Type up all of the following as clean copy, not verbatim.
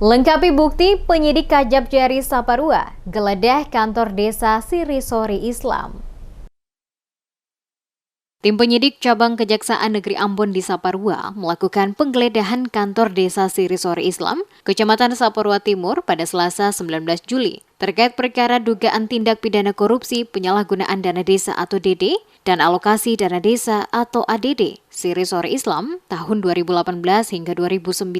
Lengkapi bukti, penyidik Kajab Jari Saparua geledah kantor desa Sirisori Islam. Tim penyidik cabang Kejaksaan Negeri Ambon di Saparua melakukan penggeledahan kantor desa Sirisori Islam, Kecamatan Saparua Timur pada Selasa 19 Juli terkait perkara dugaan tindak pidana korupsi penyalahgunaan dana desa atau DD dan alokasi dana desa atau ADD Sirisori Islam tahun 2018 hingga 2019.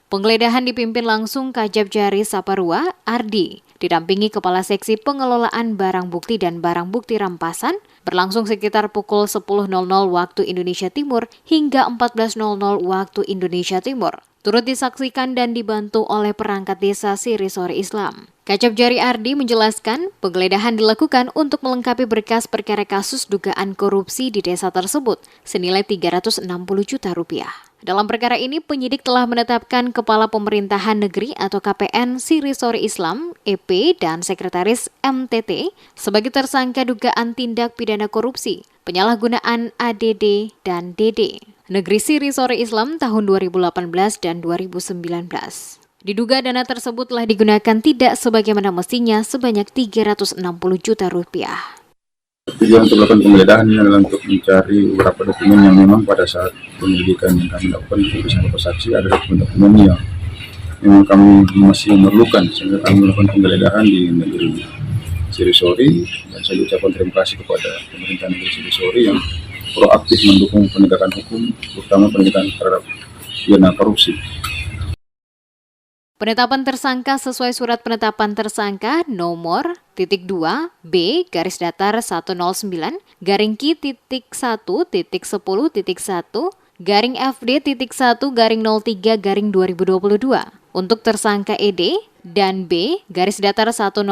Penggeledahan dipimpin langsung Kajab Jari Saparua, Ardi, didampingi Kepala Seksi Pengelolaan Barang Bukti dan Barang Bukti Rampasan, berlangsung sekitar pukul 10.00 waktu Indonesia Timur hingga 14.00 waktu Indonesia Timur. Turut disaksikan dan dibantu oleh perangkat desa Sirisori Islam. Kajab Jari Ardi menjelaskan, penggeledahan dilakukan untuk melengkapi berkas perkara kasus dugaan korupsi di desa tersebut senilai 360 juta rupiah. Dalam perkara ini, penyidik telah menetapkan Kepala Pemerintahan Negeri atau KPN Sirisori Islam, EP, dan Sekretaris MTT sebagai tersangka dugaan tindak pidana korupsi, penyalahgunaan ADD dan DD Negeri Sirisori Islam tahun 2018 dan 2019. Diduga dana tersebut telah digunakan tidak sebagaimana mestinya sebanyak 360 juta rupiah. Tujuan untuk melakukan penggeledahan ini adalah untuk mencari beberapa dokumen yang memang pada saat penyelidikan yang kami lakukan bersama saksi ada dokumen-dokumen yang memang kami masih memerlukan, sehingga kami melakukan penggeledahan di negeri Sirisori. Dan saya ucapkan terima kasih kepada pemerintah negeri Sirisori yang proaktif mendukung penegakan hukum, terutama penegakan terhadap pidana korupsi. Penetapan tersangka sesuai surat penetapan tersangka nomor .2 B garis datar 109 garing Ki titik 1 titik 10 titik 1 garing FD titik 1 garing 03 garing 2022 untuk tersangka ED dan B garis datar 108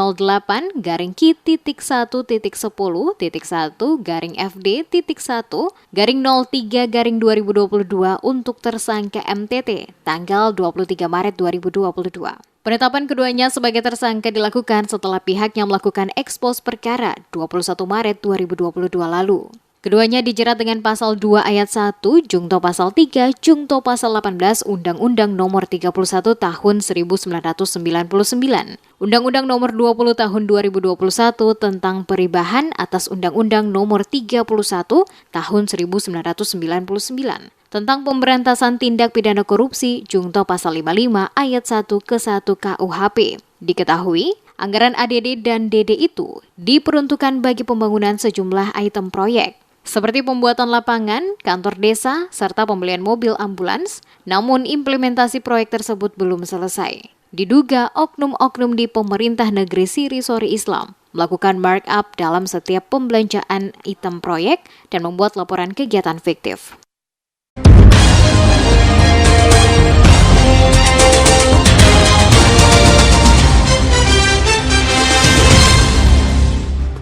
garing Ki titik 1 titik 10 titik 1 garing FD titik 1 garing 03 garing 2022 untuk tersangka MTT tanggal 23 Maret 2022. Penetapan keduanya sebagai tersangka dilakukan setelah pihaknya melakukan ekspos perkara 21 Maret 2022 lalu. Keduanya dijerat dengan pasal 2 ayat 1, Jungto pasal 3, Jungto pasal 18 Undang-Undang Nomor 31 Tahun 1999, Undang-Undang Nomor 20 Tahun 2021 tentang Peribahan atas Undang-Undang Nomor 31 Tahun 1999 tentang Pemberantasan Tindak Pidana Korupsi, Jungto pasal 55 ayat 1 ke 1 KUHP. Diketahui, anggaran ADD dan DD itu diperuntukkan bagi pembangunan sejumlah item proyek, seperti pembuatan lapangan, kantor desa, serta pembelian mobil ambulans, namun implementasi proyek tersebut belum selesai. Diduga oknum-oknum di pemerintah negeri Sirisori Islam melakukan markup dalam setiap pembelanjaan item proyek dan membuat laporan kegiatan fiktif.